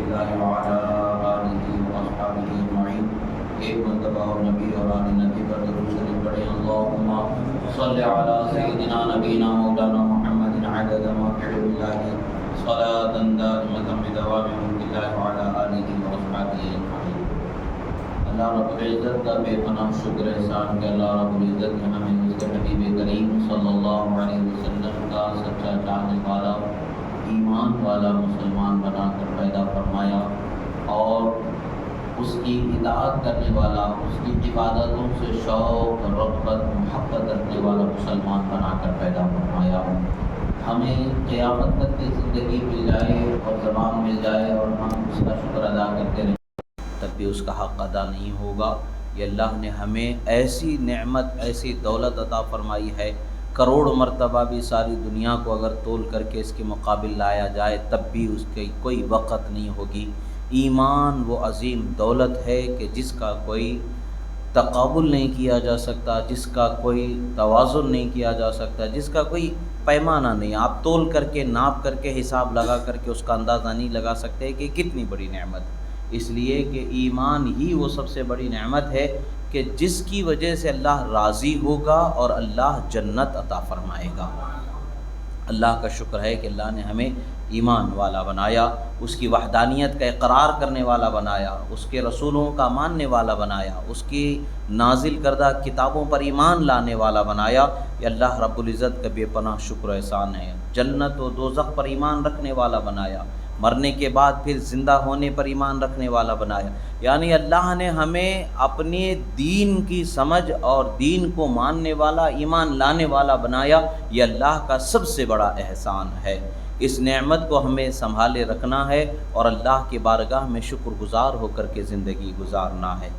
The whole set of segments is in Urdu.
اللہ وعلی آلہ واصحابہ اجمعین۔ ایک مرتبہ اور نبی اور آل نبی پر درود شریف پڑھیں۔ اللہم صل علی سیدنا نبینا مولانا محمد عدد ما فی علم اللہ صلاۃ دائمۃ بدوام ملک اللہ وعلی آلہ واصحابہ اجمعین۔ اللہ رب العزت کا بے پناہ شکر احسان کہ اللہ رب العزت نے ہمیں اس کے حبیب کریم صلی اللہ علیہ وسلم کا سچا چاہنے والا ایمان والا مسلمان بنا کر پیدا فرمایا اور اس کی اطاعت کرنے والا، اس کی عبادتوں سے شوق، رغبت، محبت رکھنے والا مسلمان بنا کر پیدا فرمایا۔ ہمیں قیامت تک کی زندگی مل جائے اور زمان مل جائے اور ہم اس کا شکر ادا کرتے رہیں تب بھی اس کا حق ادا نہیں ہوگا۔ یہ اللہ نے ہمیں ایسی نعمت، ایسی دولت عطا فرمائی ہے، کروڑ مرتبہ بھی ساری دنیا کو اگر تول کر کے اس کے مقابل لایا جائے تب بھی اس کی کوئی وقت نہیں ہوگی۔ ایمان وہ عظیم دولت ہے کہ جس کا کوئی تقابل نہیں کیا جا سکتا، جس کا کوئی توازن نہیں کیا جا سکتا، جس کا کوئی پیمانہ نہیں۔ آپ تول کر کے، ناپ کر کے، حساب لگا کر کے اس کا اندازہ نہیں لگا سکتے کہ کتنی بڑی نعمت ہے۔ اس لیے کہ ایمان ہی وہ سب سے بڑی نعمت ہے کہ جس کی وجہ سے اللہ راضی ہوگا اور اللہ جنت عطا فرمائے گا۔ اللہ کا شکر ہے کہ اللہ نے ہمیں ایمان والا بنایا، اس کی وحدانیت کا اقرار کرنے والا بنایا، اس کے رسولوں کا ماننے والا بنایا، اس کی نازل کردہ کتابوں پر ایمان لانے والا بنایا۔ یہ اللہ رب العزت کا بے پناہ شکر و احسان ہے۔ جنت و دوزخ پر ایمان رکھنے والا بنایا، مرنے کے بعد پھر زندہ ہونے پر ایمان رکھنے والا بنایا۔ یعنی اللہ نے ہمیں اپنے دین کی سمجھ اور دین کو ماننے والا، ایمان لانے والا بنایا۔ یہ اللہ کا سب سے بڑا احسان ہے۔ اس نعمت کو ہمیں سنبھالے رکھنا ہے اور اللہ کی بارگاہ میں شکر گزار ہو کر کے زندگی گزارنا ہے۔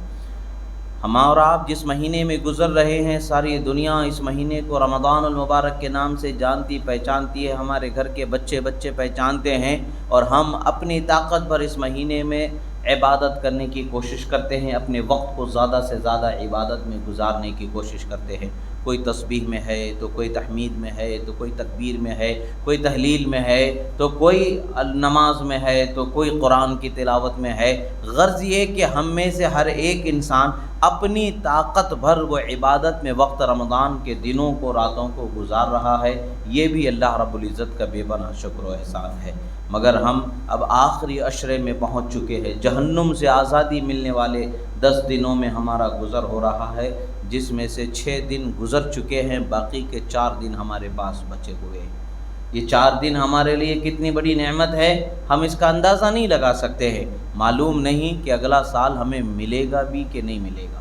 ہم اور آپ جس مہینے میں گزر رہے ہیں، ساری دنیا اس مہینے کو رمضان المبارک کے نام سے جانتی پہچانتی ہے، ہمارے گھر کے بچے پہچانتے ہیں، اور ہم اپنی طاقت پر اس مہینے میں عبادت کرنے کی کوشش کرتے ہیں، اپنے وقت کو زیادہ سے زیادہ عبادت میں گزارنے کی کوشش کرتے ہیں۔ کوئی تسبیح میں ہے تو کوئی تحمید میں ہے تو کوئی تکبیر میں ہے، کوئی تحلیل میں ہے تو کوئی نماز میں ہے تو کوئی قرآن کی تلاوت میں ہے۔ غرض یہ کہ ہم میں سے ہر ایک انسان اپنی طاقت بھر وہ عبادت میں وقت رمضان کے دنوں کو، راتوں کو گزار رہا ہے۔ یہ بھی اللہ رب العزت کا بے پناہ شکر و احسان ہے۔ مگر ہم اب آخری عشرے میں پہنچ چکے ہیں، جہنم سے آزادی ملنے والے 10 دنوں میں ہمارا گزر ہو رہا ہے، جس میں سے 6 دن گزر چکے ہیں، باقی کے 4 دن ہمارے پاس بچے ہوئے ہیں۔ یہ 4 دن ہمارے لیے کتنی بڑی نعمت ہے، ہم اس کا اندازہ نہیں لگا سکتے ہیں۔ معلوم نہیں کہ اگلا سال ہمیں ملے گا بھی کہ نہیں ملے گا۔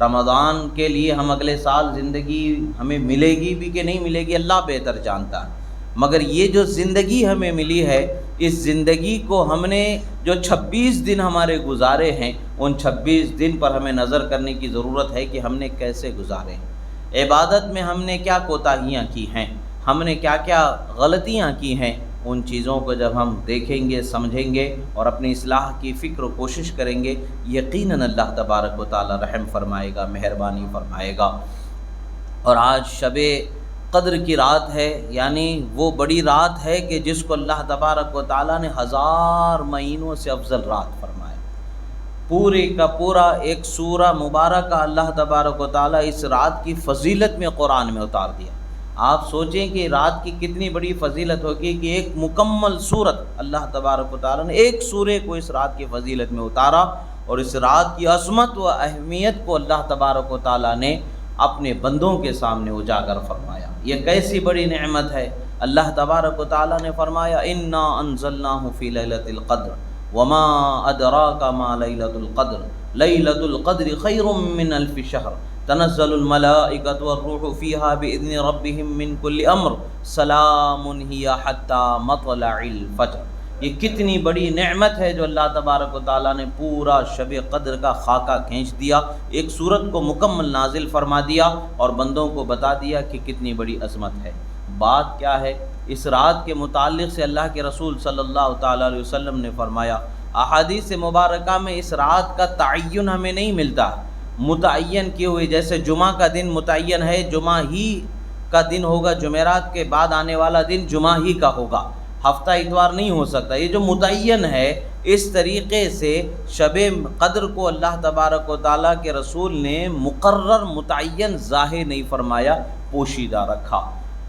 رمضان کے لیے ہم اگلے سال زندگی ہمیں ملے گی بھی کہ نہیں ملے گی، اللہ بہتر جانتا ہے۔ مگر یہ جو زندگی ہمیں ملی ہے، اس زندگی کو ہم نے جو 26 دن ہمارے گزارے ہیں، ان 26 دن پر ہمیں نظر کرنے کی ضرورت ہے کہ ہم نے کیسے گزارے ہیں۔ عبادت میں ہم نے کیا کوتاہیاں کی ہیں، ہم نے کیا کیا غلطیاں کی ہیں، ان چیزوں کو جب ہم دیکھیں گے، سمجھیں گے اور اپنی اصلاح کی فکر و کوشش کریں گے، یقیناً اللہ تبارک و تعالی رحم فرمائے گا، مہربانی فرمائے گا۔ اور آج شب قدر کی رات ہے، یعنی وہ بڑی رات ہے کہ جس کو اللہ تبارک و تعالی نے 1000 مہینوں سے افضل رات فرمایا۔ پورے کا پورا ایک سورہ مبارکہ اللہ تبارک و تعالی اس رات کی فضیلت میں قرآن میں اتار دیا۔ آپ سوچیں کہ رات کی کتنی بڑی فضیلت ہوگی کہ ایک مکمل سورت اللہ تبارک و تعالی نے ایک سورے کو اس رات کی فضیلت میں اتارا، اور اس رات کی عظمت و اہمیت کو اللہ تبارک و تعالی نے اپنے بندوں کے سامنے اجاگر فرمایا۔ یہ کیسی بڑی نعمت ہے۔ اللہ تبارک و تعالی نے فرمایا انا انزلناہ فی لیلۃ القدر وما ادراک ما لیلۃ القدر لیلۃ القدر خیر من الف شہر تنزل الملائکۃ والروح فیہا باذن ربہم من کل امر سلام ہی حتی مطلع الفجر۔ یہ کتنی بڑی نعمت ہے جو اللہ تبارک و تعالیٰ نے پورا شب قدر کا خاکہ کھینچ دیا، ایک سورت کو مکمل نازل فرما دیا اور بندوں کو بتا دیا کہ کتنی بڑی عظمت ہے۔ بات کیا ہے؟ اس رات کے متعلق سے اللہ کے رسول صلی اللہ تعالیٰ علیہ وسلم نے فرمایا، احادیث مبارکہ میں اس رات کا تعین ہمیں نہیں ملتا، متعین کیے ہوئے، جیسے جمعہ کا دن متعین ہے، جمعہ ہی کا دن ہوگا، جمعرات کے بعد آنے والا دن جمعہ ہی کا ہوگا، ہفتہ اتوار نہیں ہو سکتا۔ یہ جو متعین ہے اس طریقے سے شب قدر کو اللہ تبارک و تعالیٰ کے رسول نے مقرر متعین ظاہر نہیں فرمایا، پوشیدہ رکھا،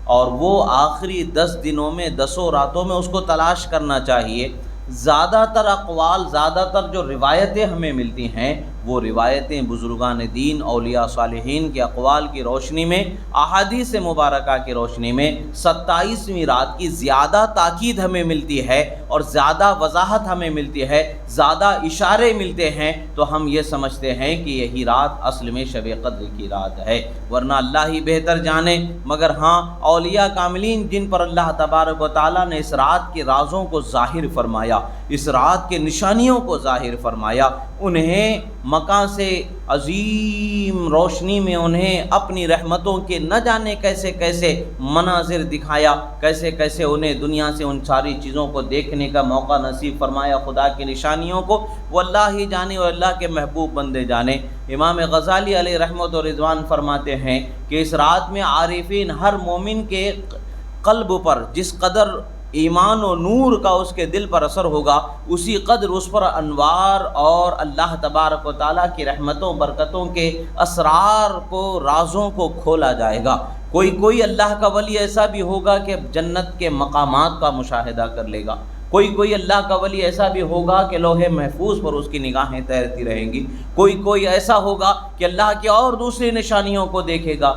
اور وہ آخری 10 دنوں میں 10 راتوں میں اس کو تلاش کرنا چاہیے۔ زیادہ تر اقوال، زیادہ تر جو روایتیں ہمیں ملتی ہیں وہ روایتیں بزرگان دین، اولیاء صالحین کے اقوال کی روشنی میں، احادیث مبارکہ کی روشنی میں 27ویں رات کی زیادہ تاکید ہمیں ملتی ہے اور زیادہ وضاحت ہمیں ملتی ہے، زیادہ اشارے ملتے ہیں، تو ہم یہ سمجھتے ہیں کہ یہی رات اصل میں شب قدر کی رات ہے، ورنہ اللہ ہی بہتر جانے۔ مگر ہاں، اولیاء کاملین جن پر اللہ تبارک و تعالیٰ نے اس رات کے رازوں کو ظاہر فرمایا، اس رات کے نشانیوں کو ظاہر فرمایا، انہیں مکہ سے عظیم روشنی میں انہیں اپنی رحمتوں کے نہ جانے کیسے کیسے مناظر دکھایا، کیسے کیسے انہیں دنیا سے ان ساری چیزوں کو دیکھنے کا موقع نصیب فرمایا، خدا کی نشانیوں کو وہ اللہ ہی جانے اور اللہ کے محبوب بندے جانے۔ امام غزالی علیہ رحمت و رضوان فرماتے ہیں کہ اس رات میں عارفین ہر مومن کے قلب پر جس قدر ایمان و نور کا اس کے دل پر اثر ہوگا، اسی قدر اس پر انوار اور اللہ تبارک و تعالیٰ کی رحمتوں برکتوں کے اسرار کو، رازوں کو کھولا جائے گا۔ کوئی اللہ کا ولی ایسا بھی ہوگا کہ جنت کے مقامات کا مشاہدہ کر لے گا، کوئی اللہ کا ولی ایسا بھی ہوگا کہ لوح محفوظ پر اس کی نگاہیں تیرتی رہیں گی، کوئی ایسا ہوگا کہ اللہ کی اور دوسری نشانیوں کو دیکھے گا۔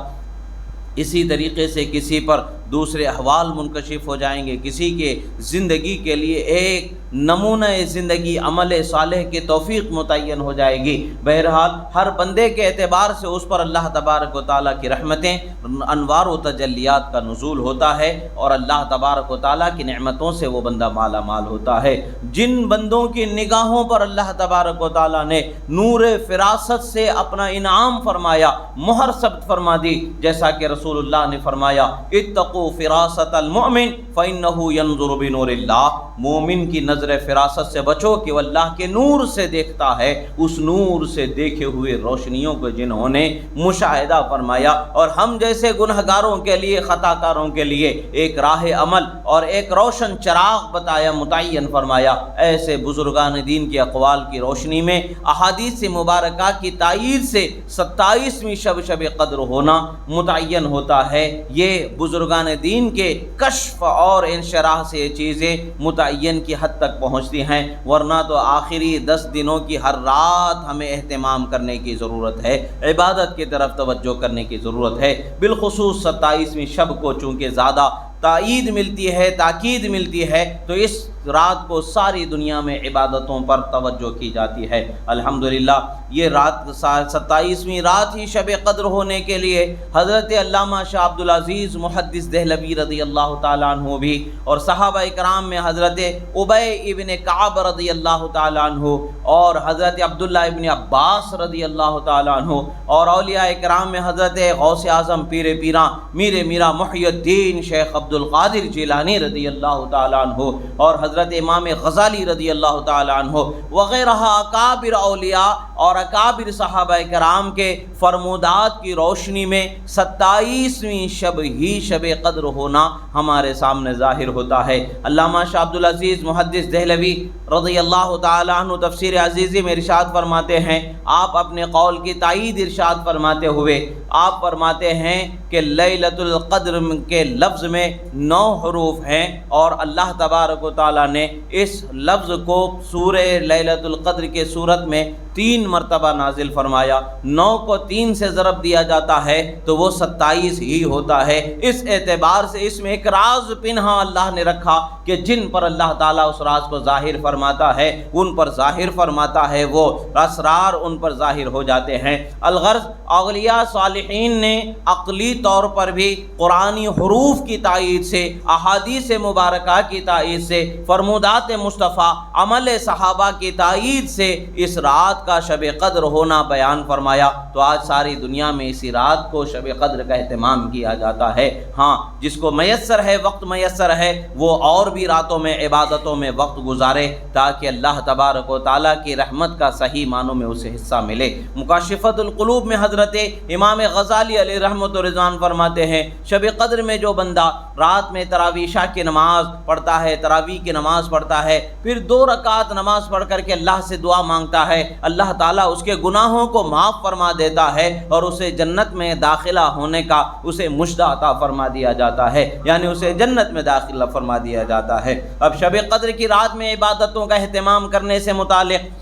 اسی طریقے سے کسی پر دوسرے احوال منکشف ہو جائیں گے، کسی کے زندگی کے لیے ایک نمونہ زندگی عمل صالح کی توفیق متعین ہو جائے گی۔ بہرحال ہر بندے کے اعتبار سے اس پر اللہ تبارک و تعالیٰ کی رحمتیں، انوار و تجلیات کا نزول ہوتا ہے، اور اللہ تبارک و تعالیٰ کی نعمتوں سے وہ بندہ مالا مال ہوتا ہے۔ جن بندوں کی نگاہوں پر اللہ تبارک و تعالیٰ نے نور فراست سے اپنا انعام فرمایا، مہر ثبت فرما دی، جیسا کہ رسول اللہ نے فرمایا اتقوا فراست المؤمن فإنه ينظر بنور اللہ، مومن کی نظر فراست سے بچو کہ وہ اللہ کے نور سے دیکھتا ہے، اس نور سے دیکھے ہوئے روشنیوں کو جنہوں نے مشاہدہ فرمایا۔ اور ہم جیسے گنہگاروں کے لیے، خطا کاروں کے لیے ایک راہ عمل اور ایک روشن چراغ بتایا، متعین فرمایا۔ ایسے بزرگان دین کے اقوال کی روشنی میں احادیث مبارکہ کی تائید سے 27ویں شب قدر ہونا متعین ہوتا ہے۔ یہ بزرگان دین کے کشف اور انشراح سے یہ چیزیں متعین کی حد تک پہنچتی ہیں، ورنہ تو آخری 10 دنوں کی ہر رات ہمیں اہتمام کرنے کی ضرورت ہے، عبادت کی طرف توجہ کرنے کی ضرورت ہے۔ بالخصوص 27ویں شب کو چونکہ زیادہ تائید ملتی ہے، تاکید ملتی ہے، تو اس رات کو ساری دنیا میں عبادتوں پر توجہ کی جاتی ہے۔ الحمدللہ یہ رات 27ویں رات ہی شب قدر ہونے کے لیے حضرت علامہ شاہ عبدالعزیز محدث دہلوی رضی اللہ تعالیٰ عنہ بھی، اور صحابہ کرام میں حضرت ابی ابن کعب رضی اللہ تعالیٰ عنہ، اور حضرت عبداللہ ابن عباس رضی اللہ تعالیٰ عنہ، اور اولیاء کرام میں حضرت غوث اعظم پیر پیراں میر میرا محی الدین شیخ عبد القادر جیلانی رضی اللہ تعالیٰ عنہ، اور حضرت امام غزالی رضی اللہ تعالیٰ عنہ وغیرہ اکابر اولیاء اور اکابر صحابہ کرام کے فرمودات کی روشنی میں 27ویں شب ہی شب قدر ہونا ہمارے سامنے ظاہر ہوتا ہے۔ علامہ شاہ عبدالعزیز محدث دہلوی رضی اللہ تعالیٰ عنہ تفسیر عزیزی میں ارشاد فرماتے ہیں، آپ اپنے قول کی تائید ارشاد فرماتے ہوئے آپ فرماتے ہیں کہ لیلۃ القدر کے لفظ میں 9 حروف ہیں، اور اللہ تبارک و تعالیٰ نے اس لفظ کو سورہ لیلۃ القدر کے صورت میں 3 مرتبہ نازل فرمایا۔ 9 کو 3 سے ضرب دیا جاتا ہے تو وہ 27 ہی ہوتا ہے۔ اس اعتبار سے اس میں ایک راز پنہا اللہ نے رکھا کہ جن پر اللہ تعالیٰ اس راز کو ظاہر فرماتا ہے، ان پر ظاہر فرماتا ہے، وہ اسرار ان پر ظاہر ہو جاتے ہیں۔ الغرض اولیاء صالحین نے عقلی طور پر بھی قرآنی حروف کی تائید سے، احادیث مبارکہ کی تائید سے، فرمودات مصطفیٰ، عمل صحابہ کی تائید سے اس رات کا شب قدر ہونا بیان فرمایا۔ تو آج ساری دنیا میں اسی رات کو شب قدر کا اہتمام کیا جاتا ہے۔ ہاں، جس کو میسر ہے، وقت میسر ہے، وہ اور بھی راتوں میں عبادتوں میں وقت گزارے تاکہ اللہ تبارک و تعالیٰ کی رحمت کا صحیح معنوں میں اسے حصہ ملے۔ مکاشفۃ القلوب میں حضرت امام غزالی علیہ رحمت و رضوان فرماتے ہیں، شب قدر میں جو بندہ رات میں تراویح عشاء کی نماز پڑھتا ہے، تراویح کی نماز پڑھتا ہے، پھر 2 رکعت نماز پڑھ کر کے اللہ سے دعا مانگتا ہے، اللہ تعالیٰ اس کے گناہوں کو معاف فرما دیتا ہے اور اسے جنت میں داخلہ ہونے کا اسے مژدہ عطا فرما دیا جاتا ہے، یعنی اسے جنت میں داخلہ فرما دیا جاتا ہے۔ اب شب قدر کی رات میں عبادتوں کا اہتمام کرنے سے متعلق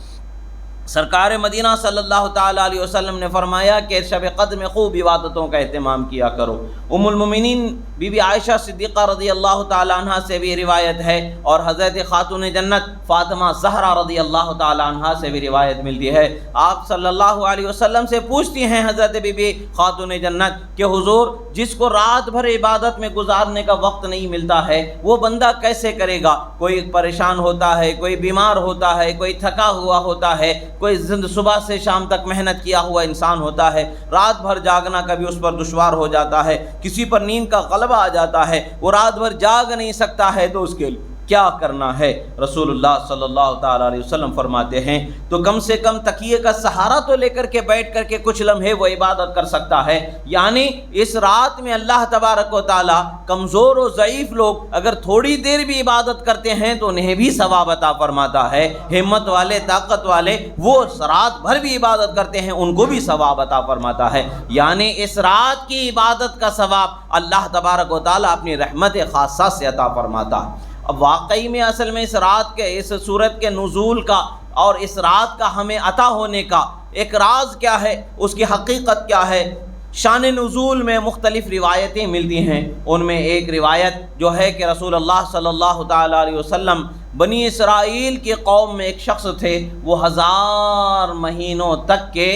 سرکار مدینہ صلی اللہ تعالیٰ علیہ وسلم نے فرمایا کہ شب قدر میں خوب عبادتوں کا اہتمام کیا کرو۔ ام المومنین بی بی عائشہ صدیقہ رضی اللہ تعالیٰ عنہ سے بھی روایت ہے، اور حضرت خاتون جنت فاطمہ زہرا رضی اللہ تعالیٰ عنہ سے بھی روایت ملتی ہے۔ آپ صلی اللہ علیہ وسلم سے پوچھتی ہیں حضرت بی بی خاتون جنت کہ حضور، جس کو رات بھر عبادت میں گزارنے کا وقت نہیں ملتا ہے وہ بندہ کیسے کرے گا؟ کوئی پریشان ہوتا ہے، کوئی بیمار ہوتا ہے، کوئی تھکا ہوا ہوتا ہے، کوئی صبح سے شام تک محنت کیا ہوا انسان ہوتا ہے، رات بھر جاگنا کبھی اس پر دشوار ہو جاتا ہے، کسی پر نیند کا غلبہ آ جاتا ہے، وہ رات بھر جاگ نہیں سکتا ہے، تو اس کے لیے کیا کرنا ہے؟ رسول اللہ صلی اللہ تعالیٰ علیہ وسلم فرماتے ہیں تو کم سے کم تکیے کا سہارا تو لے کر کے بیٹھ کر کے کچھ لمحے وہ عبادت کر سکتا ہے۔ یعنی اس رات میں اللہ تبارک و تعالیٰ کمزور و ضعیف لوگ اگر تھوڑی دیر بھی عبادت کرتے ہیں تو انہیں بھی ثواب عطا فرماتا ہے۔ ہمت والے، طاقت والے، وہ رات بھر بھی عبادت کرتے ہیں، ان کو بھی ثواب عطا فرماتا ہے۔ یعنی اس رات کی عبادت کا ثواب اللہ تبارک و تعالیٰ اپنی رحمت خاصہ سے عطا فرماتا ہے۔ اب واقعی میں اصل میں اس رات کے، اس سورت کے نزول کا اور اس رات کا ہمیں عطا ہونے کا ایک راز کیا ہے، اس کی حقیقت کیا ہے؟ شان نزول میں مختلف روایتیں ملتی ہیں، ان میں ایک روایت جو ہے کہ رسول اللہ صلی اللہ تعالیٰ علیہ وسلم بنی اسرائیل کی قوم میں ایک شخص تھے، وہ 1000 مہینوں تک کے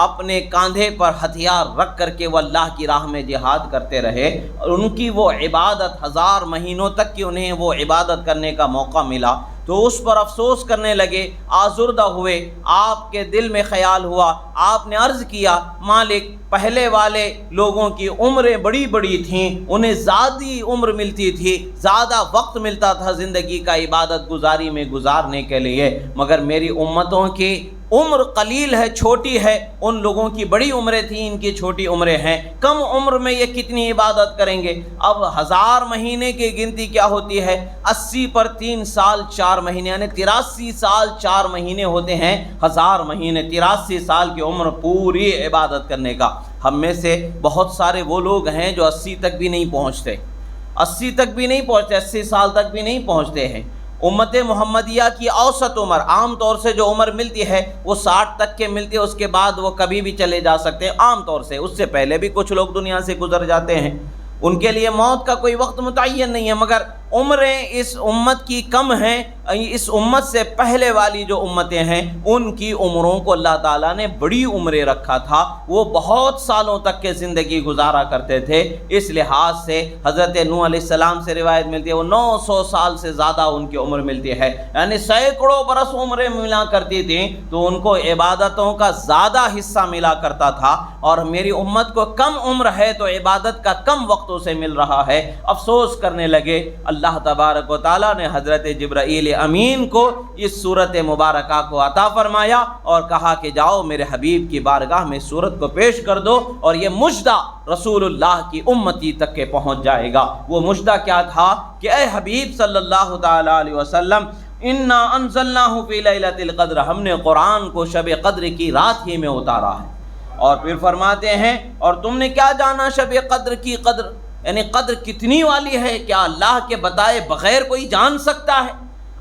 اپنے کاندھے پر ہتھیار رکھ کر کے وہ اللہ کی راہ میں جہاد کرتے رہے، اور ان کی وہ عبادت 1000 مہینوں تک کی انہیں وہ عبادت کرنے کا موقع ملا، تو اس پر افسوس کرنے لگے، آزردہ ہوئے۔ آپ کے دل میں خیال ہوا، آپ نے عرض کیا مالک، پہلے والے لوگوں کی عمریں بڑی بڑی تھیں، انہیں زیادہ عمر ملتی تھی، زیادہ وقت ملتا تھا زندگی کا عبادت گزاری میں گزارنے کے لیے، مگر میری امتوں کی عمر قلیل ہے، چھوٹی ہے، ان لوگوں کی بڑی عمریں تھیں، ان کی چھوٹی عمریں ہیں، کم عمر میں یہ کتنی عبادت کریں گے؟ اب 1000 مہینے کی گنتی کیا ہوتی ہے؟ 80 پر 3 سال 4 مہینے، یعنی 83 سال 4 مہینے ہوتے ہیں 1000 مہینے، 83 سال کی عمر پوری عبادت کرنے کا۔ ہم میں سے بہت سارے وہ لوگ ہیں جو 80 تک بھی نہیں پہنچتے، 80 تک بھی نہیں پہنچتے، 80 سال تک بھی نہیں پہنچتے ہیں۔ امت محمدیہ کی اوسط عمر، عام طور سے جو عمر ملتی ہے وہ 60 تک کے ملتی ہے، اس کے بعد وہ کبھی بھی چلے جا سکتے ہیں عام طور سے، اس سے پہلے بھی کچھ لوگ دنیا سے گزر جاتے ہیں، ان کے لیے موت کا کوئی وقت متعین نہیں ہے، مگر عمریں اس امت کی کم ہیں۔ اس امت سے پہلے والی جو امتیں ہیں ان کی عمروں کو اللہ تعالیٰ نے بڑی عمریں رکھا تھا، وہ بہت سالوں تک کے زندگی گزارا کرتے تھے۔ اس لحاظ سے حضرت نوح علیہ السلام سے روایت ملتی ہے، وہ 900 سال سے زیادہ ان کی عمر ملتی ہے، یعنی سینکڑوں برس عمریں ملا کرتی تھیں، تو ان کو عبادتوں کا زیادہ حصہ ملا کرتا تھا، اور میری امت کو کم عمر ہے تو عبادت کا کم وقت اسے مل رہا ہے۔ افسوس کرنے لگے، اللہ تبارک و تعالیٰ نے حضرت جبرائیل امین کو اس صورت مبارکہ کو عطا فرمایا اور کہا کہ جاؤ میرے حبیب کی بارگاہ میں صورت کو پیش کر دو، اور یہ مژدہ رسول اللہ کی امتی تک کے پہنچ جائے گا۔ وہ مژدہ کیا تھا کہ اے حبیب صلی اللہ تعالیٰ علیہ وسلم، انا انزلناہ فی لیلۃ القدر، ہم نے قرآن کو شب قدر کی رات ہی میں اتارا ہے۔ اور پھر فرماتے ہیں اور تم نے کیا جانا شب قدر کی قدر، یعنی قدر کتنی والی ہے، کیا اللہ کے بتائے بغیر کوئی جان سکتا ہے؟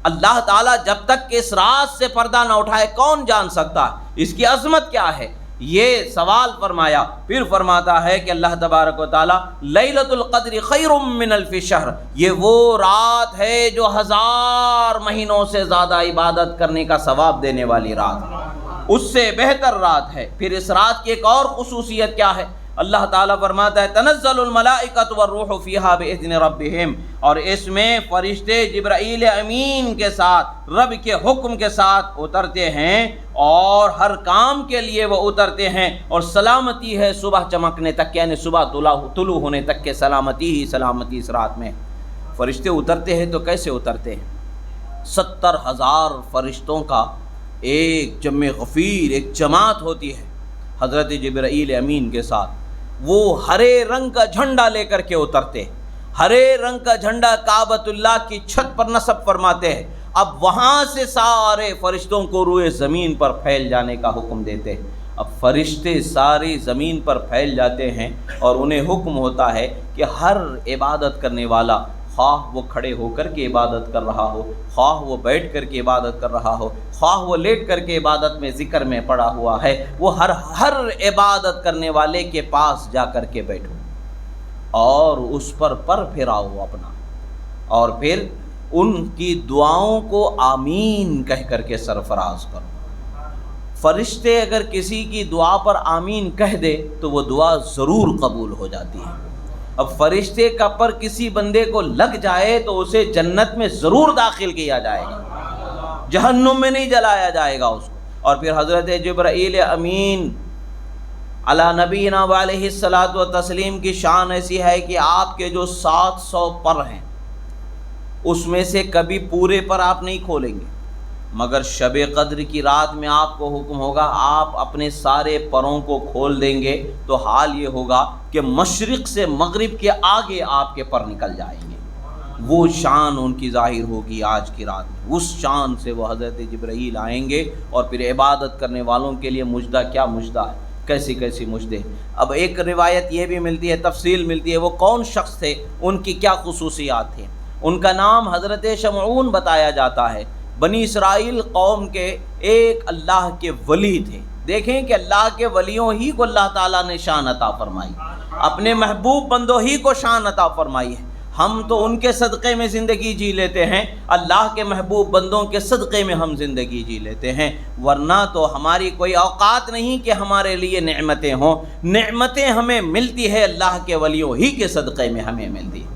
اللہ تعالیٰ جب تک کہ اس راز سے پردہ نہ اٹھائے کون جان سکتا ہے؟ اس کی عظمت کیا ہے؟ یہ سوال فرمایا۔ پھر فرماتا ہے کہ اللہ تبارک و تعالیٰ لیلۃ القدر خیر من الف شہر، یہ وہ رات ہے جو 1000 مہینوں سے زیادہ عبادت کرنے کا ثواب دینے والی رات ہے، اس سے بہتر رات ہے۔ پھر اس رات کی ایک اور خصوصیت کیا ہے؟ اللہ تعالیٰ فرماتا ہے تنزل الملائکۃ والروح فیہا باذن ربہم، اور اس میں فرشتے جبرائیل امین کے ساتھ رب کے حکم کے ساتھ اترتے ہیں، اور ہر کام کے لیے وہ اترتے ہیں، اور سلامتی ہے صبح چمکنے تک، یعنی صبح طلوع ہونے تک کے سلامتی ہی سلامتی اس رات میں۔ فرشتے اترتے ہیں تو کیسے اترتے ہیں؟ 70,000 فرشتوں کا ایک جمع غفیر، ایک جماعت ہوتی ہے حضرت جبرائیل امین کے ساتھ، وہ ہرے رنگ کا جھنڈا لے کر کے اترتے، ہرے رنگ کا جھنڈا کعبۃ اللہ کی چھت پر نصب فرماتے ہیں، اب وہاں سے سارے فرشتوں کو روئے زمین پر پھیل جانے کا حکم دیتے ہیں۔ اب فرشتے ساری زمین پر پھیل جاتے ہیں اور انہیں حکم ہوتا ہے کہ ہر عبادت کرنے والا، خواہ وہ کھڑے ہو کر کے عبادت کر رہا ہو، خواہ وہ بیٹھ کر کے عبادت کر رہا ہو، خواہ وہ لیٹ کر کے عبادت میں ذکر میں پڑا ہوا ہے، وہ ہر عبادت کرنے والے کے پاس جا کر کے بیٹھو اور اس پر پھراؤ اپنا، اور پھر ان کی دعاؤں کو آمین کہہ کر کے سرفراز کرو۔ فرشتے اگر کسی کی دعا پر آمین کہہ دے تو وہ دعا ضرور قبول ہو جاتی ہے۔ اب فرشتے کا پر کسی بندے کو لگ جائے تو اسے جنت میں ضرور داخل کیا جائے گا، جہنم میں نہیں جلایا جائے گا اس کو۔ اور پھر حضرت جبرائیل امین علی نبینا علیہ الصلاۃ والتسلیم کی شان ایسی ہے کہ آپ کے جو 700 پر ہیں اس میں سے کبھی پورے پر آپ نہیں کھولیں گے، مگر شب قدر کی رات میں آپ کو حکم ہوگا آپ اپنے سارے پروں کو کھول دیں گے، تو حال یہ ہوگا کہ مشرق سے مغرب کے آگے آپ کے پر نکل جائیں گے۔ وہ شان ان کی ظاہر ہوگی آج کی رات میں، اس شان سے وہ حضرت جبرائیل آئیں گے، اور پھر عبادت کرنے والوں کے لیے مجدہ کیا مجدہ ہے، کیسی کیسی مجدے۔ اب ایک روایت یہ بھی ملتی ہے، تفصیل ملتی ہے، وہ کون شخص تھے، ان کی کیا خصوصیات تھیں۔ ان کا نام حضرت شمعون بتایا جاتا ہے، بنی اسرائیل قوم کے ایک اللہ کے ولی تھے۔ دیکھیں کہ اللہ کے ولیوں ہی کو اللہ تعالیٰ نے شان عطا فرمائی، اپنے محبوب بندوں ہی کو شان عطا فرمائی ہے۔ ہم تو ان کے صدقے میں زندگی جی لیتے ہیں، اللہ کے محبوب بندوں کے صدقے میں ہم زندگی جی لیتے ہیں، ورنہ تو ہماری کوئی اوقات نہیں کہ ہمارے لیے نعمتیں ہوں۔ نعمتیں ہمیں ملتی ہے اللہ کے ولیوں ہی کے صدقے میں ہمیں ملتی ہے۔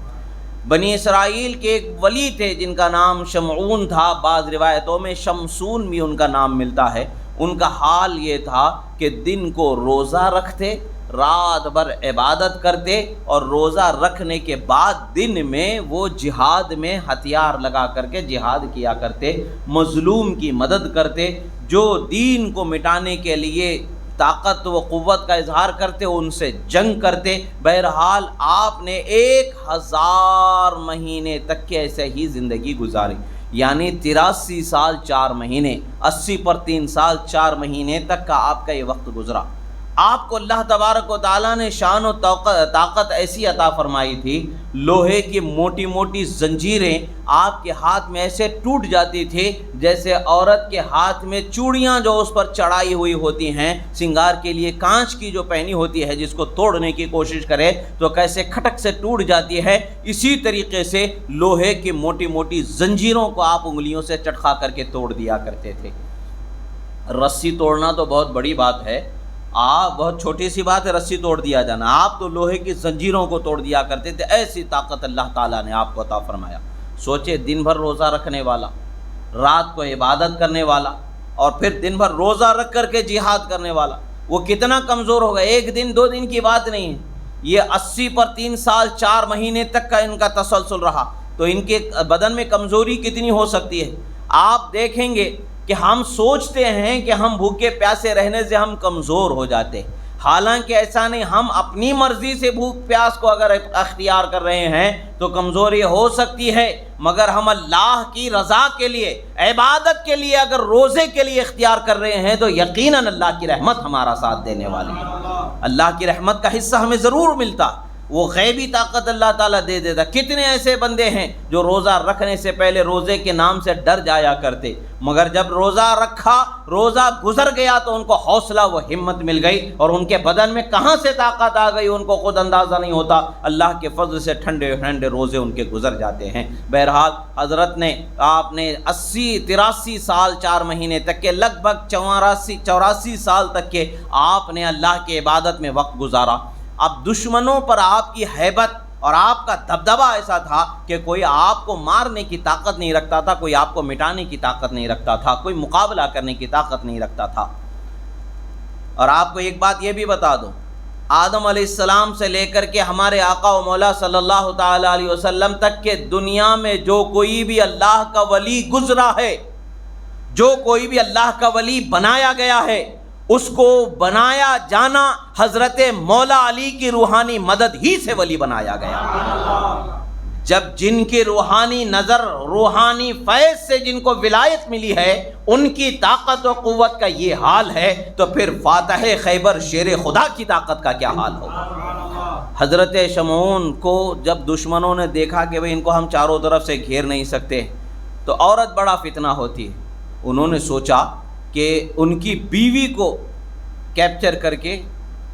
بنی اسرائیل کے ایک ولی تھے جن کا نام شمعون تھا، بعض روایتوں میں شمسون بھی ان کا نام ملتا ہے۔ ان کا حال یہ تھا کہ دن کو روزہ رکھتے، رات بھر عبادت کرتے، اور روزہ رکھنے کے بعد دن میں وہ جہاد میں ہتھیار لگا کر کے جہاد کیا کرتے، مظلوم کی مدد کرتے، جو دین کو مٹانے کے لیے طاقت و قوت کا اظہار کرتے ان سے جنگ کرتے۔ بہرحال آپ نے 1000 مہینے تک کے ایسے ہی زندگی گزاری، یعنی 83 سال 4 مہینے، 80 پر 3 سال 4 مہینے تک کا آپ کا یہ وقت گزرا۔ آپ کو اللہ تبارک و تعالیٰ نے شان و طاقت ایسی عطا فرمائی تھی، لوہے کی موٹی موٹی زنجیریں آپ کے ہاتھ میں ایسے ٹوٹ جاتی تھی جیسے عورت کے ہاتھ میں چوڑیاں جو اس پر چڑھائی ہوئی ہوتی ہیں سنگار کے لیے، کانچ کی جو پہنی ہوتی ہے، جس کو توڑنے کی کوشش کرے تو کیسے کھٹک سے ٹوٹ جاتی ہے، اسی طریقے سے لوہے کی موٹی موٹی زنجیروں کو آپ انگلیوں سے چٹخا کر کے توڑ دیا کرتے تھے۔ رسی توڑنا تو بہت بڑی بات ہے، بہت چھوٹی سی بات ہے رسی توڑ دیا جانا، آپ تو لوہے کی زنجیروں کو توڑ دیا کرتے تھے۔ ایسی طاقت اللہ تعالیٰ نے آپ کو عطا فرمایا۔ سوچے دن بھر روزہ رکھنے والا، رات کو عبادت کرنے والا، اور پھر دن بھر روزہ رکھ کر کے جہاد کرنے والا، وہ کتنا کمزور ہوگا۔ ایک دن 2 دن کی بات نہیں ہے، یہ 80 پر 3 سال 4 مہینے تک کا ان کا تسلسل رہا، تو ان کے بدن میں کمزوری کتنی ہو سکتی ہے۔ آپ دیکھیں گے کہ ہم سوچتے ہیں کہ ہم بھوکے پیاسے رہنے سے ہم کمزور ہو جاتے، حالانکہ ایسا نہیں۔ ہم اپنی مرضی سے بھوک پیاس کو اگر اختیار کر رہے ہیں تو کمزوری ہو سکتی ہے، مگر ہم اللہ کی رضا کے لیے، عبادت کے لیے اگر روزے کے لیے اختیار کر رہے ہیں تو یقیناً اللہ کی رحمت ہمارا ساتھ دینے والی ہے، اللہ کی رحمت کا حصہ ہمیں ضرور ملتا، وہ غیبی طاقت اللہ تعالیٰ دے دیتا۔ کتنے ایسے بندے ہیں جو روزہ رکھنے سے پہلے روزے کے نام سے ڈر جایا کرتے، مگر جب روزہ رکھا، روزہ گزر گیا تو ان کو حوصلہ و ہمت مل گئی، اور ان کے بدن میں کہاں سے طاقت آ گئی ان کو خود اندازہ نہیں ہوتا۔ اللہ کے فضل سے ٹھنڈے ٹھنڈے روزے ان کے گزر جاتے ہیں۔ بہرحال حضرت نے، آپ نے 83 سال 4 مہینے تک کے، لگ بھگ 84 سال تک کے آپ نے اللہ کی عبادت میں وقت گزارا۔ اب دشمنوں پر آپ کی ہیبت اور آپ کا دبدبہ ایسا تھا کہ کوئی آپ کو مارنے کی طاقت نہیں رکھتا تھا، کوئی آپ کو مٹانے کی طاقت نہیں رکھتا تھا، کوئی مقابلہ کرنے کی طاقت نہیں رکھتا تھا۔ اور آپ کو ایک بات یہ بھی بتا دوں، آدم علیہ السلام سے لے کر کے ہمارے آقا و مولا صلی اللہ تعالی علیہ وسلم تک کہ دنیا میں جو کوئی بھی اللہ کا ولی گزرا ہے، جو کوئی بھی اللہ کا ولی بنایا گیا ہے، اس کو بنایا جانا حضرت مولا علی کی روحانی مدد ہی سے ولی بنایا گیا۔ جب جن کی روحانی نظر، روحانی فیض سے جن کو ولایت ملی ہے، ان کی طاقت و قوت کا یہ حال ہے، تو پھر فاتح خیبر شیر خدا کی طاقت کا کیا حال ہوگا؟ حضرت شمعون کو جب دشمنوں نے دیکھا کہ بھئی ان کو ہم چاروں طرف سے گھیر نہیں سکتے، تو عورت بڑا فتنہ ہوتی ہے، انہوں نے سوچا کہ ان کی بیوی کو کیپچر کر کے،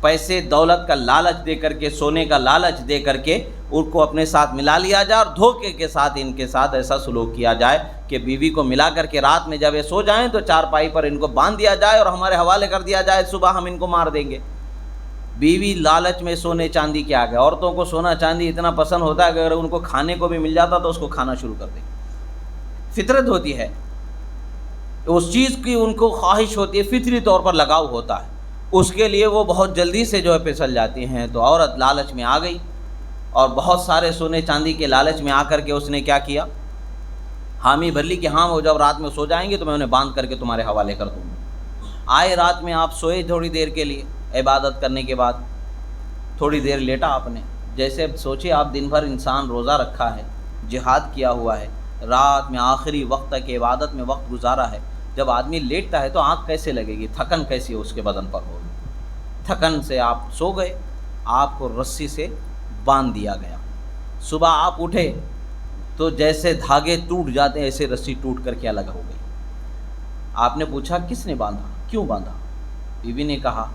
پیسے دولت کا لالچ دے کر کے، سونے کا لالچ دے کر کے ان کو اپنے ساتھ ملا لیا جائے، اور دھوکے کے ساتھ ان کے ساتھ ایسا سلوک کیا جائے کہ بیوی کو ملا کر کے رات میں جب یہ سو جائیں تو چارپائی پر ان کو باندھ دیا جائے اور ہمارے حوالے کر دیا جائے، صبح ہم ان کو مار دیں گے۔ بیوی لالچ میں سونے چاندی کے آگے، عورتوں کو سونا چاندی اتنا پسند ہوتا ہے کہ اگر ان کو کھانے کو بھی مل جاتا تو اس کو کھانا شروع کر دیں، فطرت ہوتی ہے اس چیز کی، ان کو خواہش ہوتی ہے، فطری طور پر لگاؤ ہوتا ہے، اس کے لیے وہ بہت جلدی سے جو ہے پھسل جاتی ہیں۔ تو عورت لالچ میں آ گئی اور بہت سارے سونے چاندی کے لالچ میں آ کر کے اس نے کیا کیا، حامی بھر لی کہ ہاں وہ جب رات میں سو جائیں گے تو میں انہیں باندھ کر کے تمہارے حوالے کر دوں گا۔ آئے رات میں آپ سوئے تھوڑی دیر کے لیے، عبادت کرنے کے بعد تھوڑی دیر لیٹا آپ نے، جیسے سوچے آپ دن بھر انسان روزہ رکھا ہے، جہاد کیا ہوا ہے، رات میں آخری وقت تک عبادت میں وقت گزارا ہے، جب آدمی لیٹتا ہے تو آنکھ کیسے لگے گی، تھکن کیسی اس کے بدن پر ہوگی، تھکن سے آپ سو گئے، آپ کو رسی سے باندھ دیا گیا، صبح آپ اٹھے تو جیسے دھاگے ٹوٹ جاتے ہیں ایسے رسی ٹوٹ کر کے الگ ہو گئی۔ آپ نے پوچھا کس نے باندھا، کیوں باندھا؟ بیوی نے کہا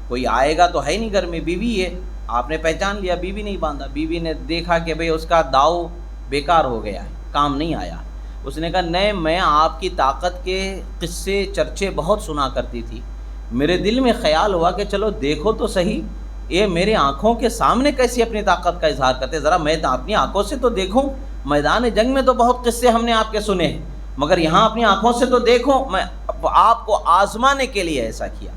کوئی آئے گا تو ہے نہیں گھر میں، بیوی ہے، آپ نے پہچان لیا بیوی نہیں باندھا۔ بیوی نے دیکھا کہ بھئی اس کا داؤ بیکار ہو گیا ہے، کام نہیں آیا۔ اس نے کہا نہیں، میں آپ کی طاقت کے قصے چرچے بہت سنا کرتی تھی، میرے دل میں خیال ہوا کہ چلو دیکھو تو صحیح یہ میرے آنکھوں کے سامنے کیسی اپنی طاقت کا اظہار کرتے، ذرا میں اپنی آنکھوں سے تو دیکھوں، میدان جنگ میں تو بہت قصے ہم نے آپ کے سنے ہیں، مگر یہاں اپنی آنکھوں سے تو دیکھوں۔ میں آپ کو آزمانے کے لیے ایسا کیا۔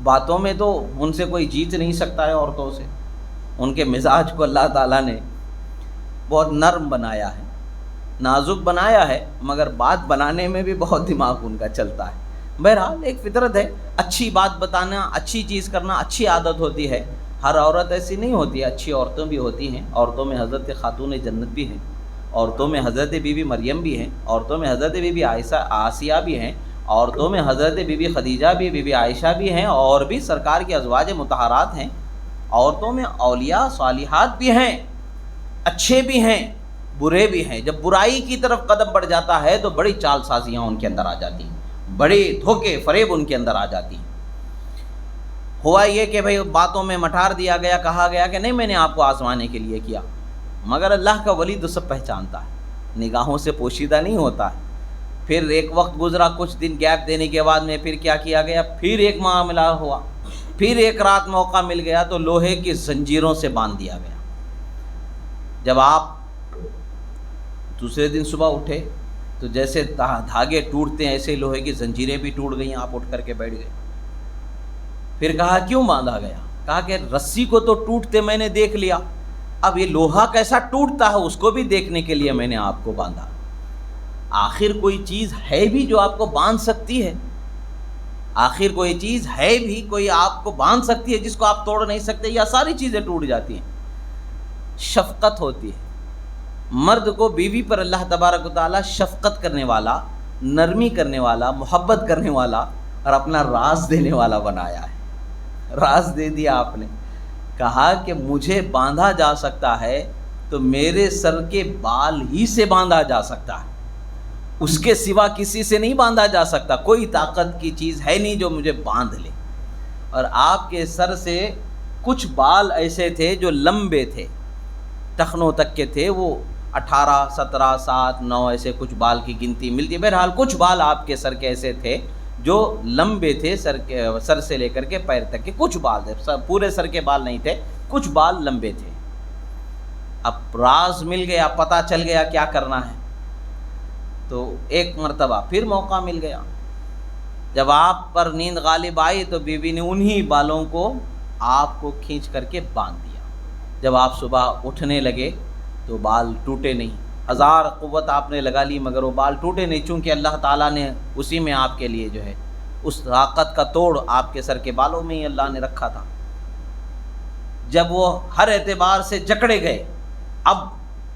باتوں میں تو ان سے کوئی جیت نہیں سکتا ہے عورتوں سے، ان کے مزاج کو اللہ تعالیٰ نے بہت نرم بنایا ہے، نازک بنایا ہے، مگر بات بنانے میں بھی بہت دماغ ان کا چلتا ہے۔ بہرحال ایک فطرت ہے، اچھی بات بتانا، اچھی چیز کرنا اچھی عادت ہوتی ہے۔ ہر عورت ایسی نہیں ہوتی ہے، اچھی عورتیں بھی ہوتی ہیں، عورتوں میں حضرت خاتون جنت بھی ہیں، عورتوں میں حضرت بی بی مریم بھی ہیں، عورتوں میں حضرت بی بی آسیہ بھی ہیں، عورتوں میں حضرت بی بی خدیجہ بھی، بی بی عائشہ بھی ہیں، اور بھی سرکار کی ازواج مطہرات ہیں۔ عورتوں میں اولیاء صالحات بھی ہیں، اچھے بھی ہیں، برے بھی ہیں۔ جب برائی کی طرف قدم بڑھ جاتا ہے تو بڑی چال سازیاں ان کے اندر آ جاتی ہیں، بڑے دھوکے فریب ان کے اندر آ جاتی ہیں۔ ہوا یہ کہ بھئی باتوں میں مٹھار دیا گیا، کہا گیا کہ نہیں میں نے آپ کو آزمانے کے لیے کیا، مگر اللہ کا ولی تو سب پہچانتا ہے، نگاہوں سے پوشیدہ نہیں ہوتا ہے۔ پھر ایک وقت گزرا، کچھ دن گیپ دینے کے بعد میں پھر کیا کیا گیا، پھر ایک معاملہ ہوا، پھر ایک رات موقع مل گیا تو لوہے کی زنجیروں سے باندھ دیا گیا۔ جب آپ دوسرے دن صبح اٹھے تو جیسے دھاگے ٹوٹتے ہیں ایسے لوہے کی زنجیریں بھی ٹوٹ گئیں، آپ اٹھ کر کے بیٹھ گئے۔ پھر کہا کیوں باندھا گیا؟ کہا کہ رسی کو تو ٹوٹتے میں نے دیکھ لیا، اب یہ لوہا کیسا ٹوٹتا ہے اس کو بھی دیکھنے کے لیے میں نے آپ کو باندھا۔ آخر کوئی چیز ہے بھی جو آپ کو باندھ سکتی ہے، آخر کوئی چیز ہے بھی کوئی آپ کو باندھ سکتی ہے جس کو آپ توڑ نہیں سکتے، یا ساری چیزیں ٹوٹ جاتی ہیں؟ شفقت ہوتی ہے، مرد کو بیوی پر اللہ تبارک و تعالیٰ شفقت کرنے والا، نرمی کرنے والا، محبت کرنے والا اور اپنا راز دینے والا بنایا ہے۔ راز دے دیا آپ نے، کہا کہ مجھے باندھا جا سکتا ہے تو میرے سر کے بال ہی سے باندھا جا سکتا ہے، اس کے سوا کسی سے نہیں باندھا جا سکتا، کوئی طاقت کی چیز ہے نہیں جو مجھے باندھ لے۔ اور آپ کے سر سے کچھ بال ایسے تھے جو لمبے تھے، ٹخنوں تک کے تھے، وہ 18 17 7 9 ایسے کچھ بال کی گنتی ملتی ہے۔ بہرحال کچھ بال آپ کے سر کے ایسے تھے جو لمبے تھے، سر سے لے کر کے پیر تک کے کچھ بال تھے، پورے سر کے بال نہیں تھے، کچھ بال لمبے تھے۔ اب راز مل گیا، پتہ چل گیا کیا کرنا ہے، تو ایک مرتبہ پھر موقع مل گیا۔ جب آپ پر نیند غالب آئی تو بیوی نے انہی بالوں کو آپ کو کھینچ کر کے باندھ دیا۔ جب آپ صبح اٹھنے لگے تو بال ٹوٹے نہیں، ہزار قوت آپ نے لگا لی مگر وہ بال ٹوٹے نہیں، چونکہ اللہ تعالیٰ نے اسی میں آپ کے لیے جو ہے اس طاقت کا توڑ آپ کے سر کے بالوں میں ہی اللہ نے رکھا تھا۔ جب وہ ہر اعتبار سے جکڑے گئے، اب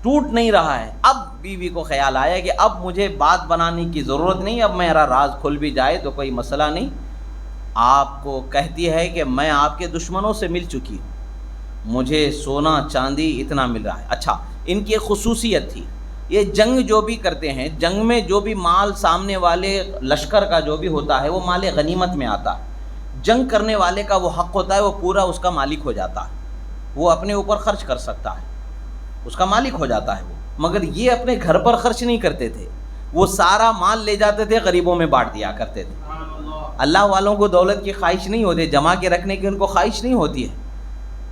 ٹوٹ نہیں رہا ہے، اب بیوی کو خیال آیا کہ اب مجھے بات بنانے کی ضرورت نہیں، اب میرا راز کھل بھی جائے تو کوئی مسئلہ نہیں۔ آپ کو کہتی ہے کہ میں آپ کے دشمنوں سے مل چکی ہوں، مجھے سونا چاندی اتنا مل رہا ہے۔ اچھا، ان کی ایک خصوصیت تھی، یہ جنگ جو بھی کرتے ہیں، جنگ میں جو بھی مال سامنے والے لشکر کا جو بھی ہوتا ہے وہ مال غنیمت میں آتا ہے۔ جنگ کرنے والے کا وہ حق ہوتا ہے، وہ پورا اس کا مالک ہو جاتا ہے، وہ اپنے اوپر خرچ کر سکتا ہے، اس کا مالک ہو جاتا ہے وہ۔ مگر یہ اپنے گھر پر خرچ نہیں کرتے تھے، وہ سارا مال لے جاتے تھے، غریبوں میں بانٹ دیا کرتے تھے۔ اللہ والوں کو دولت کی خواہش نہیں ہوتی، جمع کے رکھنے کی ان کو خواہش نہیں ہوتی ہے،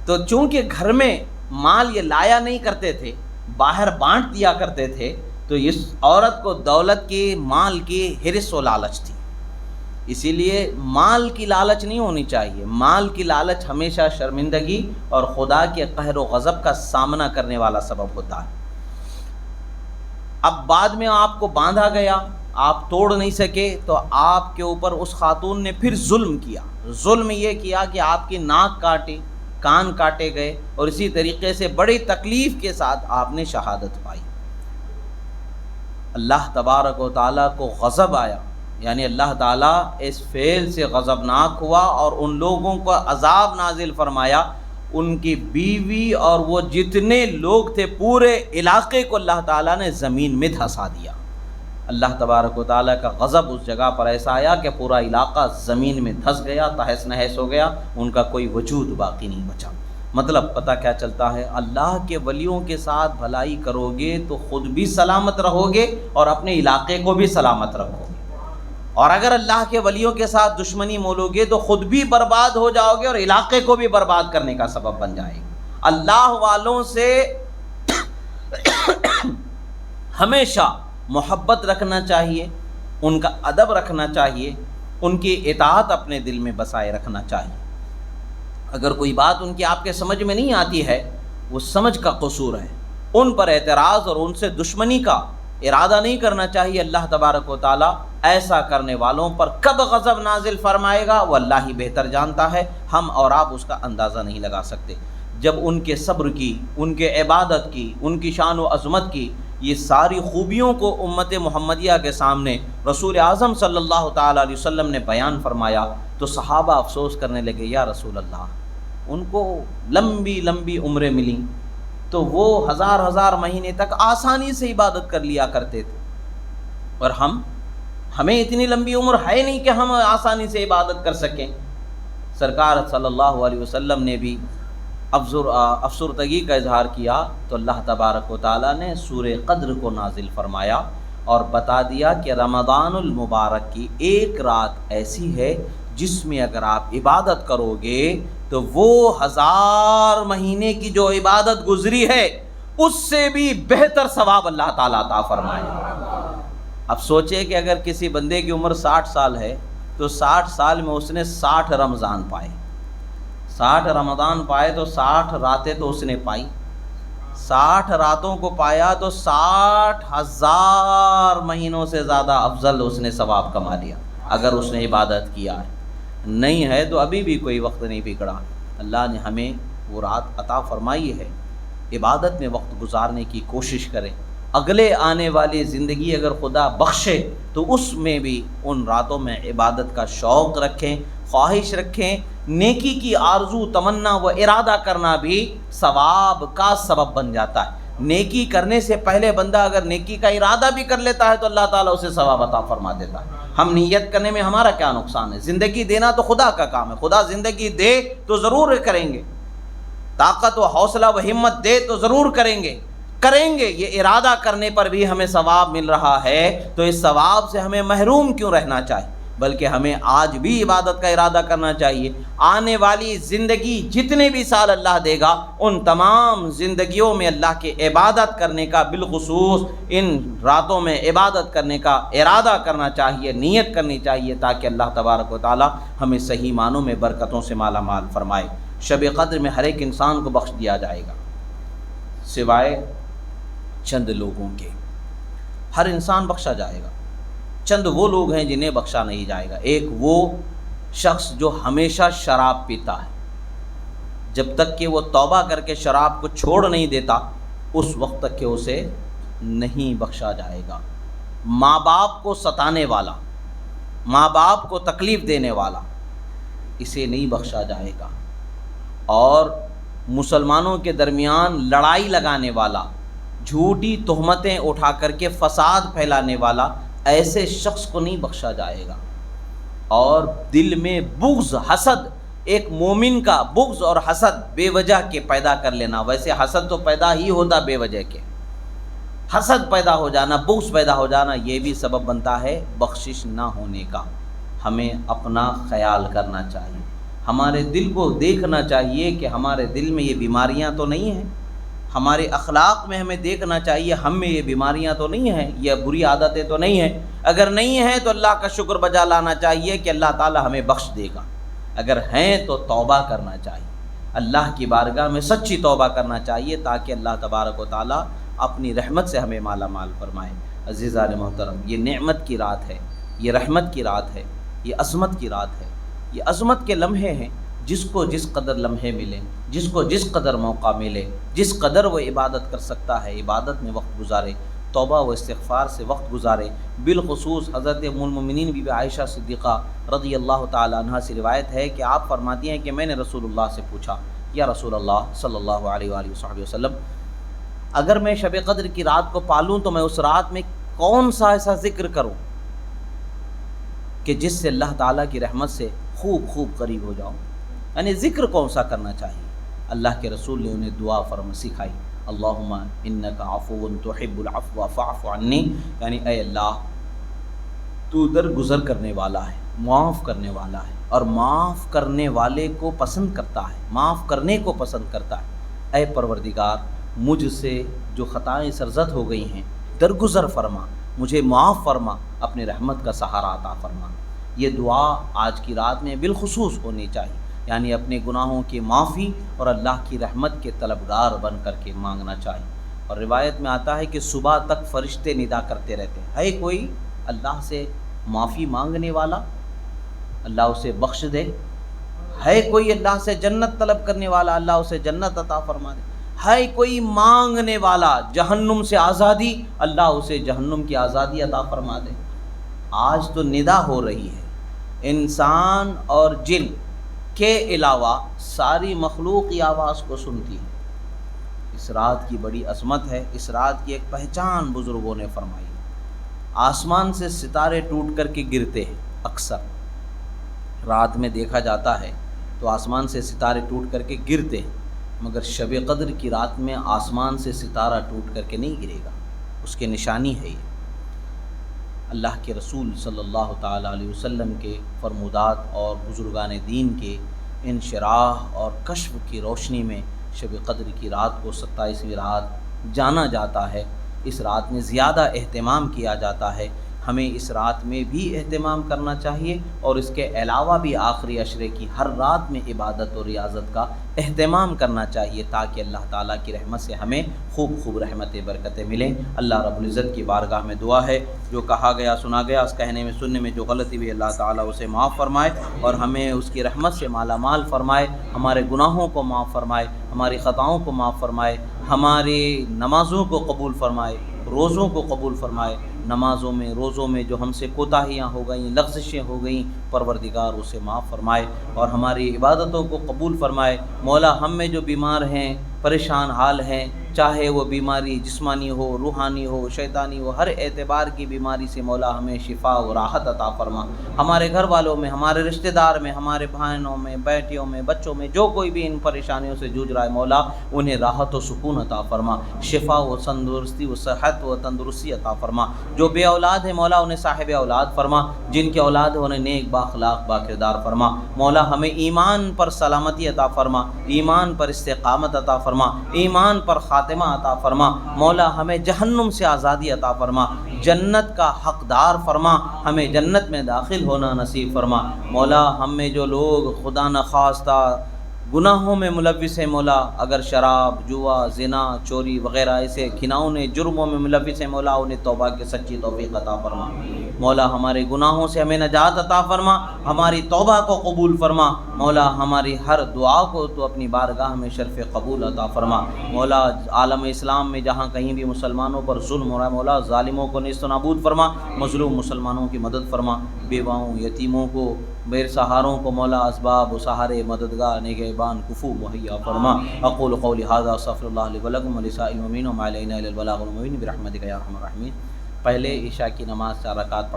تو چونکہ گھر میں مال یہ لایا نہیں کرتے تھے، باہر بانٹ دیا کرتے تھے، تو اس عورت کو دولت کی، مال کی حرص و لالچ تھی۔ اسی لیے مال کی لالچ نہیں ہونی چاہیے، مال کی لالچ ہمیشہ شرمندگی اور خدا کے قہر و غضب کا سامنا کرنے والا سبب ہوتا ہے۔ اب بعد میں آپ کو باندھا گیا، آپ توڑ نہیں سکے، تو آپ کے اوپر اس خاتون نے پھر ظلم کیا۔ ظلم یہ کیا کہ آپ کی ناک کاٹی، کان کاٹے گئے، اور اسی طریقے سے بڑی تکلیف کے ساتھ آپ نے شہادت پائی۔ اللہ تبارک و تعالیٰ کو غضب آیا، یعنی اللہ تعالیٰ اس فعل سے غضبناک ہوا اور ان لوگوں کو عذاب نازل فرمایا۔ ان کی بیوی اور وہ جتنے لوگ تھے، پورے علاقے کو اللہ تعالیٰ نے زمین میں دھسا دیا۔ اللہ تبارک و تعالیٰ کا غضب اس جگہ پر ایسا آیا کہ پورا علاقہ زمین میں دھس گیا، تہس نہس ہو گیا، ان کا کوئی وجود باقی نہیں بچا۔ مطلب پتہ کیا چلتا ہے؟ اللہ کے ولیوں کے ساتھ بھلائی کرو گے تو خود بھی سلامت رہو گے اور اپنے علاقے کو بھی سلامت رکھو گے، اور اگر اللہ کے ولیوں کے ساتھ دشمنی مولو گے تو خود بھی برباد ہو جاؤ گے اور علاقے کو بھی برباد کرنے کا سبب بن جائے گا۔ اللہ والوں سے ہمیشہ محبت رکھنا چاہیے، ان کا ادب رکھنا چاہیے، ان کی اطاعت اپنے دل میں بسائے رکھنا چاہیے۔ اگر کوئی بات ان کی آپ کے سمجھ میں نہیں آتی ہے، وہ سمجھ کا قصور ہے، ان پر اعتراض اور ان سے دشمنی کا ارادہ نہیں کرنا چاہیے۔ اللہ تبارک و تعالیٰ ایسا کرنے والوں پر کب غضب نازل فرمائے گا وہ اللہ ہی بہتر جانتا ہے، ہم اور آپ اس کا اندازہ نہیں لگا سکتے۔ جب ان کے صبر کی، ان کے عبادت کی، ان کی شان و عظمت کی یہ ساری خوبیوں کو امت محمدیہ کے سامنے رسول اعظم صلی اللہ تعالیٰ علیہ وسلم نے بیان فرمایا تو صحابہ افسوس کرنے لگے، یا رسول اللہ، ان کو لمبی لمبی عمریں ملیں تو وہ ہزار ہزار مہینے تک آسانی سے عبادت کر لیا کرتے تھے، اور ہمیں اتنی لمبی عمر ہے نہیں کہ ہم آسانی سے عبادت کر سکیں۔ سرکار صلی اللہ علیہ وسلم نے بھی افسردگی کا اظہار کیا تو اللہ تبارک و تعالیٰ نے سورہ قدر کو نازل فرمایا اور بتا دیا کہ رمضان المبارک کی ایک رات ایسی ہے جس میں اگر آپ عبادت کرو گے تو وہ 1000 مہینے کی جو عبادت گزری ہے اس سے بھی بہتر ثواب اللہ تعالیٰ عطا فرمائے۔ اب سوچے کہ اگر کسی بندے کی عمر 60 سال ہے تو 60 سال میں اس نے 60 رمضان پائے، 60 رمضان پائے تو 60 راتیں تو اس نے پائی، 60 راتوں کو پایا تو 60,000 مہینوں سے زیادہ افضل اس نے ثواب کما لیا اگر اس نے عبادت کیا ہے۔ نہیں ہے تو ابھی بھی کوئی وقت نہیں بگڑا، اللہ نے ہمیں وہ رات عطا فرمائی ہے، عبادت میں وقت گزارنے کی کوشش کریں۔ اگلے آنے والی زندگی اگر خدا بخشے تو اس میں بھی ان راتوں میں عبادت کا شوق رکھیں، خواہش رکھیں۔ نیکی کی آرزو، تمنا و ارادہ کرنا بھی ثواب کا سبب بن جاتا ہے۔ نیکی کرنے سے پہلے بندہ اگر نیکی کا ارادہ بھی کر لیتا ہے تو اللہ تعالیٰ اسے ثواب عطا فرما دیتا ہے۔ ہم نیت کرنے میں ہمارا کیا نقصان ہے؟ زندگی دینا تو خدا کا کام ہے، خدا زندگی دے تو ضرور کریں گے، طاقت و حوصلہ و ہمت دے تو ضرور کریں گے۔ یہ ارادہ کرنے پر بھی ہمیں ثواب مل رہا ہے تو اس ثواب سے ہمیں محروم کیوں رہنا چاہیے، بلکہ ہمیں آج بھی عبادت کا ارادہ کرنا چاہیے۔ آنے والی زندگی جتنے بھی سال اللہ دے گا ان تمام زندگیوں میں اللہ کی عبادت کرنے کا، بالخصوص ان راتوں میں عبادت کرنے کا ارادہ کرنا چاہیے، نیت کرنی چاہیے، تاکہ اللہ تبارک و تعالی ہمیں صحیح معنوں میں برکتوں سے مالا مال فرمائے۔ شب قدر میں ہر ایک انسان کو بخش دیا جائے گا سوائے چند لوگوں کے، ہر انسان بخشا جائے گا، چند وہ لوگ ہیں جنہیں بخشا نہیں جائے گا۔ ایک وہ شخص جو ہمیشہ شراب پیتا ہے، جب تک کہ وہ توبہ کر کے شراب کو چھوڑ نہیں دیتا اس وقت تک کہ اسے نہیں بخشا جائے گا۔ ماں باپ کو ستانے والا، ماں باپ کو تکلیف دینے والا، اسے نہیں بخشا جائے گا۔ اور مسلمانوں کے درمیان لڑائی لگانے والا، جھوٹی تہمتیں اٹھا کر کے فساد پھیلانے والا، ایسے شخص کو نہیں بخشا جائے گا۔ اور دل میں بغض، حسد، ایک مومن کا بغض اور حسد بے وجہ کے پیدا کر لینا، ویسے حسد تو پیدا ہی ہوتا بے وجہ کے، حسد پیدا ہو جانا، بغض پیدا ہو جانا، یہ بھی سبب بنتا ہے بخشش نہ ہونے کا۔ ہمیں اپنا خیال کرنا چاہیے، ہمارے دل کو دیکھنا چاہیے کہ ہمارے دل میں یہ بیماریاں تو نہیں ہیں، ہمارے اخلاق میں ہمیں دیکھنا چاہیے ہم میں یہ بیماریاں تو نہیں ہیں، یہ بری عادتیں تو نہیں ہیں۔ اگر نہیں ہیں تو اللہ کا شکر بجا لانا چاہیے کہ اللہ تعالی ہمیں بخش دے گا، اگر ہیں تو توبہ کرنا چاہیے، اللہ کی بارگاہ میں سچی توبہ کرنا چاہیے تاکہ اللہ تبارک و تعالی اپنی رحمت سے ہمیں مالا مال فرمائے۔ عزیزان محترم، یہ نعمت کی رات ہے، یہ رحمت کی رات ہے، یہ عظمت کی رات ہے، یہ عظمت کے لمحے ہیں۔ جس کو جس قدر لمحے ملے، جس کو جس قدر موقع ملے، جس قدر وہ عبادت کر سکتا ہے عبادت میں وقت گزارے، توبہ و استغفار سے وقت گزارے۔ بالخصوص حضرت ام المؤمنین بی بی عائشہ صدیقہ رضی اللہ تعالی عنہا سے روایت ہے کہ آپ فرماتی ہیں کہ میں نے رسول اللہ سے پوچھا، یا رسول اللہ صلی اللہ علیہ وآلہ وصحبہ وسلم، اگر میں شب قدر کی رات کو پالوں تو میں اس رات میں کون سا ایسا ذکر کروں کہ جس سے اللہ تعالیٰ کی رحمت سے خوب خوب قریب ہو جاؤں، یعنی ذکر کون سا کرنا چاہیے؟ اللہ کے رسول نے انہیں دعا سکھائی، اللہم انک عفو تحب العفو فاعف عنی، یعنی اے اللہ تو درگزر کرنے والا ہے، معاف کرنے والا ہے، اور معاف کرنے والے کو پسند کرتا ہے، معاف کرنے کو پسند کرتا ہے۔ اے پروردگار، مجھ سے جو خطائیں سرزد ہو گئی ہیں درگزر فرما، مجھے معاف فرما، اپنی رحمت کا سہارا عطا فرما۔ یہ دعا آج کی رات میں بالخصوص ہونی چاہیے، یعنی اپنے گناہوں کی معافی اور اللہ کی رحمت کے طلبگار بن کر کے مانگنا چاہیے۔ اور روایت میں آتا ہے کہ صبح تک فرشتے ندا کرتے رہتے ہیں، ہے کوئی اللہ سے معافی مانگنے والا، اللہ اسے بخش دے، ہے کوئی اللہ سے جنت طلب کرنے والا، اللہ اسے جنت عطا فرما دے، ہے کوئی مانگنے والا جہنم سے آزادی، اللہ اسے جہنم کی آزادی عطا فرما دے۔ آج تو ندا ہو رہی ہے، انسان اور جن کے علاوہ ساری مخلوق کی آواز کو سنتی ہے۔ اس رات کی بڑی عظمت ہے، اس رات کی ایک پہچان بزرگوں نے فرمائی۔ آسمان سے ستارے ٹوٹ کر کے گرتے ہیں، اکثر رات میں دیکھا جاتا ہے تو آسمان سے ستارے ٹوٹ کر کے گرتے ہیں، مگر شب قدر کی رات میں آسمان سے ستارہ ٹوٹ کر کے نہیں گرے گا، اس کی نشانی ہے یہ۔ اللہ کے رسول صلی اللہ تعالیٰ علیہ وسلم کے فرمودات اور بزرگان دین کے انشراح اور کشف کی روشنی میں شب قدر کی رات کو 27ویں رات جانا جاتا ہے۔ اس رات میں زیادہ اہتمام کیا جاتا ہے، ہمیں اس رات میں بھی اہتمام کرنا چاہیے، اور اس کے علاوہ بھی آخری عشرے کی ہر رات میں عبادت اور ریاضت کا اہتمام کرنا چاہیے تاکہ اللہ تعالیٰ کی رحمت سے ہمیں خوب خوب رحمتیں برکتیں ملیں۔ اللہ رب العزت کی بارگاہ میں دعا ہے، جو کہا گیا سنا گیا، اس کہنے میں سننے میں جو غلطی ہوئی اللہ تعالیٰ اسے معاف فرمائے اور ہمیں اس کی رحمت سے مالا مال فرمائے، ہمارے گناہوں کو معاف فرمائے، ہماری خطاؤں کو معاف فرمائے، ہماری نمازوں کو قبول فرمائے، روزوں کو قبول فرمائے، نمازوں میں روزوں میں جو ہم سے کوتاہیاں ہو گئیں، لغزشیں ہو گئیں، پروردگار اسے معاف فرمائے اور ہماری عبادتوں کو قبول فرمائے۔ مولا ہم میں جو بیمار ہیں، پریشان حال ہیں، چاہے وہ بیماری جسمانی ہو، روحانی ہو، شیطانی ہو، ہر اعتبار کی بیماری سے مولا ہمیں شفا و راحت عطا فرما۔ ہمارے گھر والوں میں، ہمارے رشتہ دار میں، ہمارے بہنوں میں، بیٹیوں میں، بچوں میں جو کوئی بھی ان پریشانیوں سے جوجھ رہا ہے مولا انہیں راحت و سکون عطا فرما، شفا و تندرستی و صحت و تندرستی عطا فرما۔ جو بے اولاد ہیں مولا انہیں صاحب اولاد فرما، جن کے اولاد ہیں انہیں نیک بااخلاق باکردار فرما۔ مولا ہمیں ایمان پر سلامتی عطا فرما، ایمان پر استقامت عطا فرما، ایمان پر خاتمہ عطا فرما۔ مولا ہمیں جہنم سے آزادی عطا فرما، جنت کا حقدار فرما، ہمیں جنت میں داخل ہونا نصیب فرما۔ مولا ہم میں جو لوگ خدا نخواستہ گناہوں میں ملوث ہے مولا، اگر شراب، جوا، زنا، چوری وغیرہ ایسے گھناؤنے جرموں میں ملوث ہے مولا، انہیں توبہ کی سچی توفیق عطا فرما مولا، ہمارے گناہوں سے ہمیں نجات عطا فرما، ہماری توبہ کو قبول فرما مولا، ہماری ہر دعا کو تو اپنی بارگاہ میں شرف قبول عطا فرما مولا، عالم اسلام میں جہاں کہیں بھی مسلمانوں پر ظلم ہو رہا ہے مولا، ظالموں کو نیست و نابود فرما، مظلوم مسلمانوں کی مدد فرما، بیواؤں، یتیموں کو، بے سہاروں کو مولا اسباب و سہارے، مددگار، نگہبان، کفو مہیا فرما۔ اقول قولی ھذا استغفر اللہ لی ولکم ولسائر المؤمنین وما علینا الا البلاغ المبین برحمتک یا ارحم الراحمین۔ پہلے عشاء کی نماز 4 رکعت پڑھا